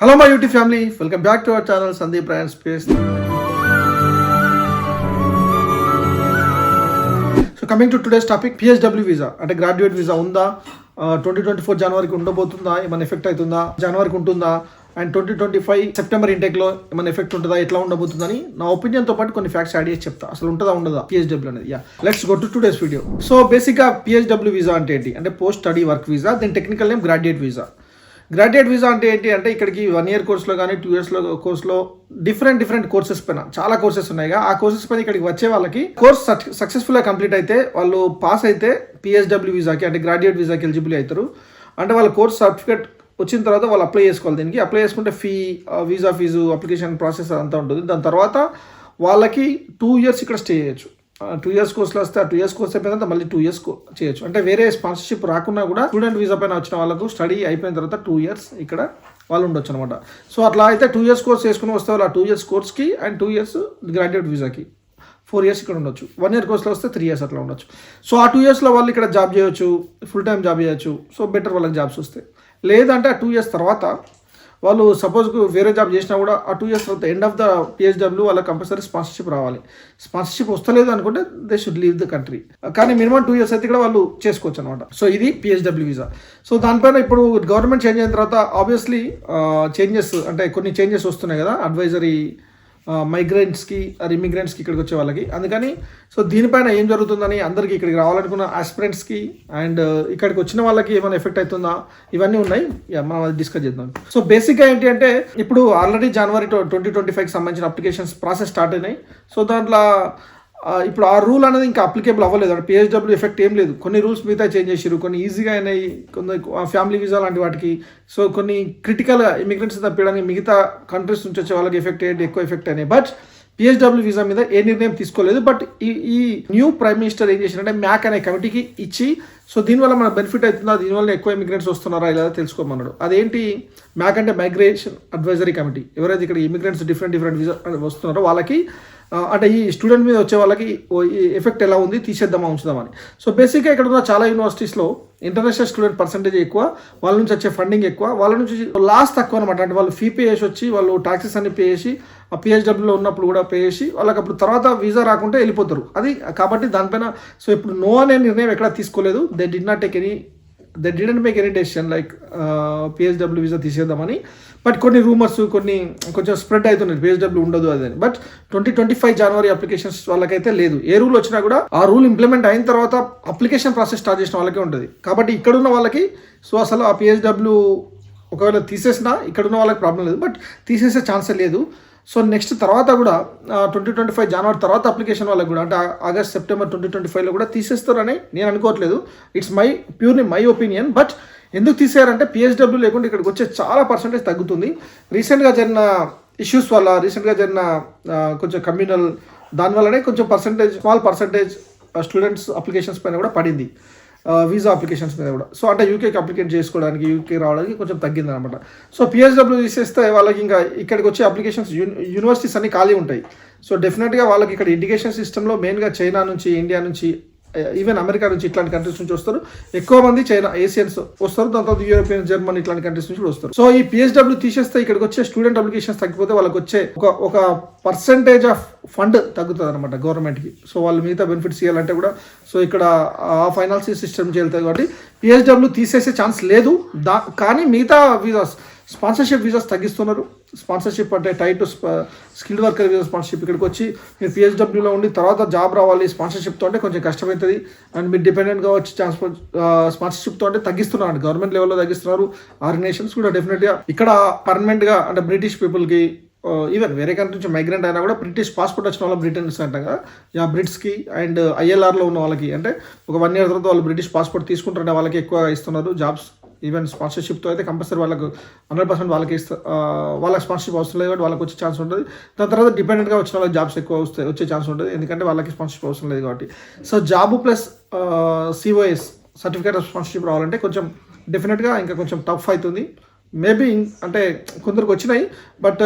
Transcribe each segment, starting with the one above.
Hello my YouTube family, welcome back to our channel Sandeep Ryan Space. So coming to today's topic, PSW visa అంటే graduate visa ఉందా, 2024 జనవరికి ఉండబోతుందా, ఏమైనా effect అవుతుందా, జనవరికి ఉంటుందా, and 2025 September ఇంటేక్లో ఏమైనా effect ఉంటుందా, ఎట్లా ఉండబోతుందని నా ఒపీనియన్తో పాటు కొన్ని ఫ్యాక్ట్స్ యాడ్ చేసి చెప్తా. అసలు ఉంటుందా ఉండదా PSW అనేది. Let's go to today's video. So బేసిక్గా PSW వీసా అంటే ఏంటి అంటే పోస్ట్ స్టడీ వర్క్ వీసా, దీని technical name graduate visa. Graduate visa అంటే ఏంటి అంటే ఇక్కడికి 1 year కోర్సులో కానీ 2 years కోర్సులో డిఫరెంట్ కోర్సెస్ పైన చాలా కోర్సెస్ ఉన్నాయి. ఆ కోర్సెస్ పైన ఇక్కడికి వచ్చే వాళ్ళకి కోర్స్ సక్సెస్ఫుల్గా కంప్లీట్ అయితే వాళ్ళు పాస్ అయితే PSW వీసాకి అంటే గ్రాడ్యుయేట్ వీసాకి ఎలిజిబుల్ అవుతారు. అంటే వాళ్ళ కోర్స్ సర్టిఫికేట్ వచ్చిన తర్వాత వాళ్ళు అప్లై చేసుకోవాలి. దీనికి అప్లై చేసుకుంటే వీసా ఫీజు అప్లికేషన్ ప్రాసెస్ అంతా ఉంటుంది. దాని తర్వాత వాళ్ళకి 2 years ఇక్కడ స్టే చేయొచ్చు. 2 years కోర్సులో వస్తే ఆ 2 years కోర్స్ అయిపోయిన తర్వాత మళ్ళీ 2 years చేయొచ్చు. అంటే వేరే స్పాన్సర్షిప్ రాకున్నా కూడా స్టూడెంట్ వీసా పైన వచ్చిన వాళ్ళకు స్టడీ అయిపోయిన తర్వాత 2 years ఇక్కడ వాళ్ళు ఉండొచ్చు అనమాట. సో అట్లా అయితే 2 years కోర్స్ చేసుకుని వస్తే వాళ్ళు ఆ 2 years కోర్స్కి అండ్ 2 years గ్రాడ్యుయేట్ వీసాకి 4 years ఇక్కడ ఉండొచ్చు. 1 year కోర్సులో వస్తే 3 years అట్లా ఉండొచ్చు. సో ఆ 2 yearsలో వాళ్ళు ఇక్కడ జాబ్ చేయొచ్చు, ఫుల్ టైం జాబ్ చేయొచ్చు. సో బెటర్ వాళ్ళకి జాబ్స్ వస్తాయి. లేదంటే ఆ 2 years తర్వాత వాళ్ళు సపోజ్ వేరే జాబ్ చేసినా కూడా ఆ 2 years తర్వాత ఎండ్ ఆఫ్ ద PSW వాళ్ళకి కంపల్సరీ స్పాన్సర్షిప్ రావాలి. స్పాన్సర్షిప్ వస్తలేదు అనుకుంటే they should leave the country. కానీ మినిమం 2 years అయితే ఇక్కడ వాళ్ళు చేసుకోవచ్చు అనమాట. సో ఇది PSW వీసా. సో దానిపైన ఇప్పుడు గవర్నమెంట్ చేంజ్ అయిన తర్వాత ఆబ్వియస్లీ చేంజెస్ అంటే కొన్ని చేంజెస్ వస్తున్నాయి కదా అడ్వైజరీ మైగ్రెంట్స్కి ఆర్ ఇమిగ్రెంట్స్కి ఇక్కడికి వచ్చే వాళ్ళకి. అందుకని సో దీనిపైన ఏం జరుగుతుందని అందరికీ ఇక్కడికి రావాలనుకున్న ఆస్పిరెంట్స్కి అండ్ ఇక్కడికి వచ్చిన వాళ్ళకి ఏమైనా ఎఫెక్ట్ అవుతుందా ఇవన్నీ ఉన్నాయి. మనం అది డిస్కస్ చేద్దాం. సో బేసిక్గా ఏంటి అంటే ఇప్పుడు ఆల్రెడీ జనవరి 2025కి సంబంధించిన అప్లికేషన్స్ ప్రాసెస్ స్టార్ట్ అయినాయి. సో దాంట్లో ఇప్పుడు ఆ రూల్ అనేది ఇంకా అప్లికేబుల్ అవ్వలేదు. అంటే PSW ఎఫెక్ట్ ఏం లేదు. కొన్ని రూల్స్ మిగతా చేంజ్ చేసారు, కొన్ని ఈజీగా అయినాయి, కొన్ని ఫ్యామిలీ వీసా లాంటి వాటికి. సో కొన్ని క్రిటికల్ ఇమిగ్రెంట్స్ తప్పడానికి మిగతా కంట్రీస్ నుంచి వచ్చే వాళ్ళకి ఎఫెక్ట్ అయ్యేది ఎక్కువ ఎఫెక్ట్ అయినాయి. బట్ PSW వీసా మీద ఏ నిర్ణయం తీసుకోలేదు. బట్ ఈ న్యూ ప్రైమ్ మినిస్టర్ ఏం చేశారంటే మ్యాక్ అనే కమిటీకి ఇచ్చి సో దీనివల్ల మనకు బెనిఫిట్ అవుతుందా, దీనివల్ల ఎక్కువ ఇమిగ్రెంట్స్ వస్తున్నారా ఇలా తెలుసుకోమన్నాడు. అదేంటి మ్యాక్ అంటే మైగ్రేషన్ అడ్వైజరీ కమిటీ. ఎవరైతే ఇక్కడ ఇమిగ్రెంట్స్ డిఫరెంట్ వీసా వస్తున్నారో వాళ్ళకి అంటే ఈ స్టూడెంట్ మీద వచ్చే వాళ్ళకి ఈ ఎఫెక్ట్ ఎలా ఉంది, తీసేద్దామా ఉంచుదామని. సో బేసిక్గా ఇక్కడ ఉన్న చాలా యూనివర్సిటీస్లో ఇంటర్నేషనల్ స్టూడెంట్ పర్సంటేజ్ ఎక్కువ, వాళ్ళ నుంచి వచ్చే ఫండింగ్ ఎక్కువ, వాళ్ళ నుంచి లాస్ తక్కువ అనమాట. అంటే వాళ్ళు ఫీ పే చేసి వచ్చి వాళ్ళు ట్యాక్సెస్ అన్ని పే చేసి ఆ PSWలో ఉన్నప్పుడు కూడా పే చేసి వాళ్ళకి అప్పుడు తర్వాత వీసా రాకుంటే వెళ్ళిపోతారు. అది కాబట్టి దానిపైన సో ఇప్పుడు నో అనే నిర్ణయం ఎక్కడ తీసుకోలేదు. They didn't make any decision like PSW visa తీసేద్దామని. బట్ కొన్ని రూమర్స్ కొంచెం స్ప్రెడ్ అవుతున్నాయి PSW ఉండదు అదని. బట్ 2025 జనవరి అప్లికేషన్స్ వాళ్ళకైతే లేదు. ఏ రూల్ వచ్చినా కూడా ఆ రూల్ ఇంప్లిమెంట్ అయిన తర్వాత అప్లికేషన్ ప్రాసెస్ స్టార్ట్ చేసిన వాళ్ళకే ఉంటుంది. కాబట్టి ఇక్కడున్న వాళ్ళకి సో అసలు ఆ PSW ఒకవేళ తీసేసినా ఇక్కడున్న వాళ్ళకి ప్రాబ్లం లేదు, బట్ తీసేసే ఛాన్సే లేదు. సో నెక్స్ట్ తర్వాత కూడా 2025 జనవరి తర్వాత అప్లికేషన్ వాళ్ళకి కూడా అంటే ఆగస్ట్ సెప్టెంబర్ 2025లో కూడా తీసేస్తారని నేను అనుకోవట్లేదు. It's purely my opinion. But ఎందుకు తీసేయారంటే PSW లేకుండా ఇక్కడికి వచ్చే చాలా పర్సెంటేజ్ తగ్గుతుంది. రీసెంట్గా జరిగిన ఇష్యూస్ వల్ల, రీసెంట్గా జరిగిన కొంచెం కమ్యూనల్ దానివల్లనే కొంచెం స్మాల్ పర్సెంటేజ్ స్టూడెంట్స్ అప్లికేషన్స్ పైన కూడా పడింది, వీసా అప్లికేషన్స్ మీద కూడా. సో అంటే యూకేకి అప్లికేట్ చేసుకోవడానికి, యూకే రావడానికి కొంచెం తగ్గింది అనమాట. సో PSW తీసేస్తే వాళ్ళకి ఇంకా ఇక్కడికి వచ్చే అప్లికేషన్స్ యూనివర్సిటీస్ అన్ని ఖాళీ ఉంటాయి. సో డెఫినెట్గా వాళ్ళకి ఇక్కడ ఎడ్యుకేషన్ సిస్టంలో మెయిన్గా చైనా నుంచి, ఇండియా నుంచి, ఈవెన్ అమెరికా నుంచి ఇట్లాంటి కంట్రీస్ నుంచి వస్తారు. ఎక్కువ మంది చైనా ఏషియన్స్ వస్తారు, దాని తర్వాత యూరోపియన్, జర్మనీ ఇట్లాంటి కంట్రీస్ నుంచి కూడా వస్తారు. సో ఈ PSW తీసేస్తే ఇక్కడికి వచ్చే స్టూడెంట్ అప్లికేషన్స్ తగ్గిపోతే వాళ్ళకి వచ్చే ఒక పర్సెంటేజ్ ఆఫ్ ఫండ్ తగ్గుతుంది అనమాట గవర్నమెంట్కి. సో వాళ్ళు మిగతా బెనిఫిట్స్ ఇవ్వాలంటే కూడా సో ఇక్కడ ఆ ఫైనాన్షియల్ సిస్టమ్ చేయాలి. కాబట్టి PSW తీసేసే ఛాన్స్ లేదు. కానీ మిగతా వీసాస్ స్పాన్సర్షిప్ వీసాస్ తగ్గిస్తున్నారు. స్పాన్సర్షిప్ అంటే tight skilled worker visa sponsorship. ఇక్కడికి వచ్చి మీరు PSWలో ఉండి తర్వాత జాబ్ రావాలి స్పాన్సర్షిప్తో అంటే కొంచెం కష్టమవుతుంది. అండ్ మీరు డిపెండెంట్గా వచ్చి స్పాన్సర్షిప్తో అంటే తగ్గిస్తున్నారు, గవర్నమెంట్ లెవెల్లో తగ్గిస్తున్నారు. ఆర్గనైజేషన్స్ కూడా డెఫినెట్గా ఇక్కడ పర్మనెంట్గా అంటే బ్రిటిష్ పీపుల్కి ఈవెన్ వేరే కంట్రీ నుంచి మైగ్రెంట్ అయినా కూడా బ్రిటిష్ పాస్పోర్ట్ వచ్చిన వాళ్ళ బ్రిటన్స్ అంటాం కదా, బ్రిట్స్కి అండ్ ILRలో ఉన్న వాళ్ళకి అంటే ఒక 1 year తర్వాత వాళ్ళు బ్రిటిష్ పాస్పోర్ట్ తీసుకుంటారంటే వాళ్ళకి ఎక్కువ ఇస్తున్నారు జాబ్స్. ఈవెన్ స్పాన్సర్షిప్తో అయితే కంపల్సరీ వాళ్ళకు 100% వాళ్ళకి వాళ్ళకి స్పాన్సర్షిప్ అవసరం లేదు కాబట్టి వాళ్ళకి వచ్చే ఛాన్స్ ఉంటుంది. దాని తర్వాత డిపెండెంట్గా వచ్చిన వాళ్ళకి జాబ్స్ ఎక్కువ వచ్చే ఛాన్స్ ఉంటుంది, ఎందుకంటే వాళ్ళకి స్పాన్సర్షిప్ అవసరం లేదు కాబట్టి. So job plus COS certificate of sponsorship రావాలంటే కొంచెం డెఫినెట్గా ఇంకా కొంచెం టఫ్ అవుతుంది. మేబీ అంటే కొందరికి వచ్చినాయి, బట్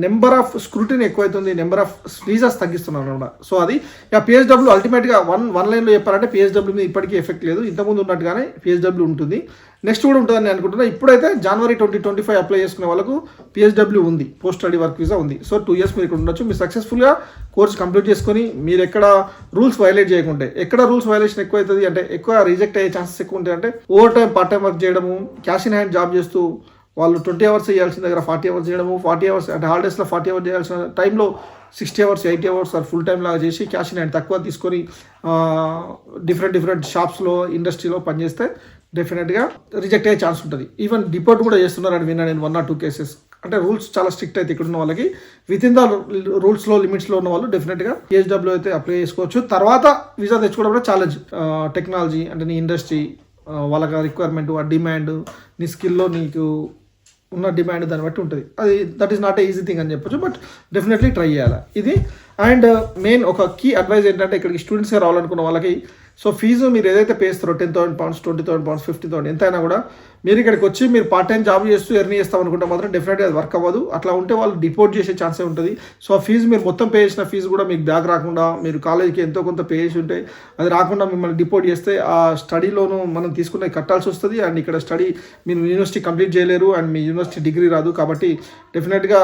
నెంబర్ ఆఫ్ స్క్రూటినీ ఎక్కువైతుంది, నెంబర్ ఆఫ్ వీసాస్ తగ్గిస్తున్నారు అనమాట. సో అది ఇక PSW అల్టిమేట్గా వన్ లైన్లో చెప్పాలంటే PSW మీద ఇప్పటికీ ఎఫెక్ట్ లేదు, ఇంతకుముందు ఉన్నట్టుగానే PSW ఉంటుంది. నెక్స్ట్ కూడా ఉంటుందని అనుకుంటున్నా. ఇప్పుడైతే జనవరి 2025 అప్లై చేసుకునే వాళ్ళకు పిహెచ్డబ్ల్యూ ఉంది, పోస్ట్ స్టడీ వర్క్ వీసా ఉంది. సో 2 years మీరు ఇక్కడ ఉండొచ్చు. మీరు సక్సెస్ఫుల్గా కోర్స్ కంప్లీట్ చేసుకొని మీరు ఎక్కడ రూల్స్ వైలేట్ చేయకుంటే, ఎక్కడ రూల్స్ వైలేషన్ ఎక్కువ అవుతుంది అంటే ఎక్కువ రిజెక్ట్ అయ్యే ఛాన్సెస్ ఎక్కువ ఉంటాయి అంటే over time part time work చేయడము, క్యాష్ ఇన్ హ్యాండ్ జాబ్ చేస్తూ వాళ్ళు 20 hours చేయాల్సిన దగ్గర 40 hours చేయడము, 40 hours అంటే హాలిడేస్లో 40 hours చేయాల్సిన టైంలో 60 hours 80 hours ఫుల్ టైం లాగా చేసి క్యాష్ ఇన్ హ్యాండ్ తక్కువ తీసుకొని డిఫరెంట్ షాప్స్లో ఇండస్ట్రీలో పనిచేస్తే డెఫినెట్గా రిజెక్ట్ అయ్యే ఛాన్స్ ఉంటుంది. ఈవెన్ డిపోర్ట్ కూడా చేస్తున్నారని విన్నా నేను 1 or 2 cases. అంటే రూల్స్ చాలా స్ట్రిక్ట్ అయితే ఇక్కడ ఉన్న వాళ్ళకి విత్ ఇన్ ద రూల్స్లో లిమిట్స్లో ఉన్న వాళ్ళు డెఫినెట్గా పిహెచ్డబ్ల్యూ అయితే అప్లై చేసుకోవచ్చు. తర్వాత వీసా తెచ్చుకోవడం కూడా ఛాలెంజ్. టెక్నాలజీ అంటే నీ ఇండస్ట్రీ, వాళ్ళకి రిక్వైర్మెంట్, ఆ డిమాండ్, నీ స్కిల్లో నీకు ఉన్న డిమాండ్ దాన్ని బట్టి ఉంటుంది. అది that is not a easy thing అని చెప్పొచ్చు, బట్ డెఫినెట్లీ ట్రై చేయాలి ఇది. అండ్ మెయిన్ ఒక కీ అడ్వైజ్ ఏంటంటే ఇక్కడికి స్టూడెంట్స్గా రావాలనుకున్న వాళ్ళకి, సో ఫీజు మీరు ఏదైతే పే చేస్తారో 10,000 pounds, 20,000 pounds, 50,000 ఎంతైనా కూడా మీరు ఇక్కడికి వచ్చి మీరు పార్ట్ టైం జాబ్ చేస్తూ ఎర్న్ చేస్తాం అనుకుంటే మాత్రం డెఫినెట్గా అది వర్క్ అవ్వదు. అట్లా ఉంటే వాళ్ళు డిపోర్ట్ చేసే ఛాన్సే ఉంటుంది. సో ఆ ఫీజు మీరు మొత్తం పే చేసిన ఫీజు కూడా మీకు బ్యాక్ రాకుండా, మీరు కాలేజీకి ఎంతో కొంత పే చేసి ఉంటే అది రాకుండా మిమ్మల్ని డిపోర్ట్ చేస్తే ఆ స్టడీలోనూ మనం తీసుకున్న కట్టాల్సి వస్తుంది. అండ్ ఇక్కడ స్టడీ మీరు యూనివర్సిటీ కంప్లీట్ చేయలేరు అండ్ మీ యూనివర్సిటీ డిగ్రీ రాదు. కాబట్టి డెఫినెట్గా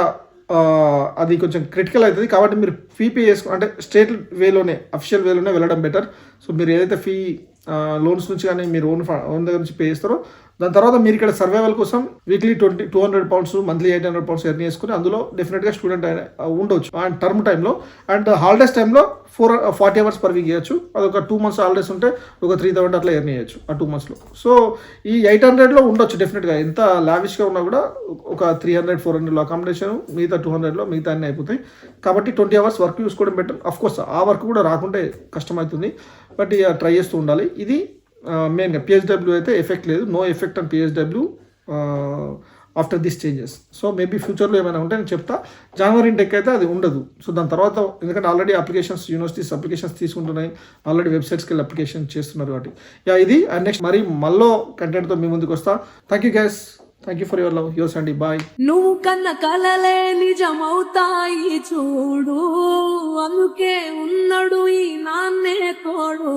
అది కొంచెం క్రిటికల్ అవుతుంది. కాబట్టి మీరు ఫీ పే చేసుకుని అంటే స్టేట్ వేలోనే, అఫిషియల్ వేలోనే వెళ్ళడం బెటర్. సో మీరు ఏదైతే ఫీ లోన్స్ నుంచి కానీ మీరు ఓన్ దగ్గర నుంచి పే చేస్తారో దాని తర్వాత మీరు ఇక్కడ సర్వైవల్ కోసం weekly 200 pounds, monthly 800 pounds earn చేసుకుని అందులో డెఫినెట్గా స్టూడెంట్ ఉండొచ్చు. అండ్ టర్మ్ టైంలో అండ్ హాలిడేస్ టైంలో 40 hours per week చేయొచ్చు. అదొక 2 months హాలిడేస్ ఉంటే ఒక 3,000 అట్లా ఎర్న్ చేయొచ్చు ఆ 2 monthsలో. సో ఈ 800లో ఉండొచ్చు డెఫినెట్గా. ఎంత లావిష్గా ఉన్నా కూడా ఒక 300-400లో అకామిడేషన్, మిగతా 200లో మిగతా అన్నీ అయిపోతాయి. కాబట్టి 20 hours వర్క్ చూసుకోవడం బెటర్. అఫ్కోర్స్ ఆ వర్క్ కూడా రాకుంటే కష్టమవుతుంది, బట్ ఇక ట్రై చేస్తూ ఉండాలి. ఇది మెయిన్గా పిహెచ్డబ్ల్యూ అయితే ఎఫెక్ట్ లేదు, no effect on PHW after this changes. సో మేబీ ఫ్యూచర్లో ఏమైనా ఉంటే నేను చెప్తా. జనవరి ఇంటెక్ అయితే అది ఉండదు. సో దాని తర్వాత ఎందుకంటే ఆల్రెడీ అప్లికేషన్స్, యూనివర్సిటీస్ అప్లికేషన్స్ తీసుకుంటున్నాయి, ఆల్రెడీ వెబ్సైట్స్కి వెళ్ళి అప్లికేషన్ చేస్తున్నారు. కాబట్టి ఇది అండ్ నెక్స్ట్ మరి మళ్ళీ కంటెంట్తో మీ ముందుకు వస్తా. Thank you guys, thank you for your love. Yours అండి, బాయ్. నువ్వు కన్న కలలే నిజమవుతాయి చూడు, అందుకే ఉన్నాడు ఈ నాన్నే తోడు.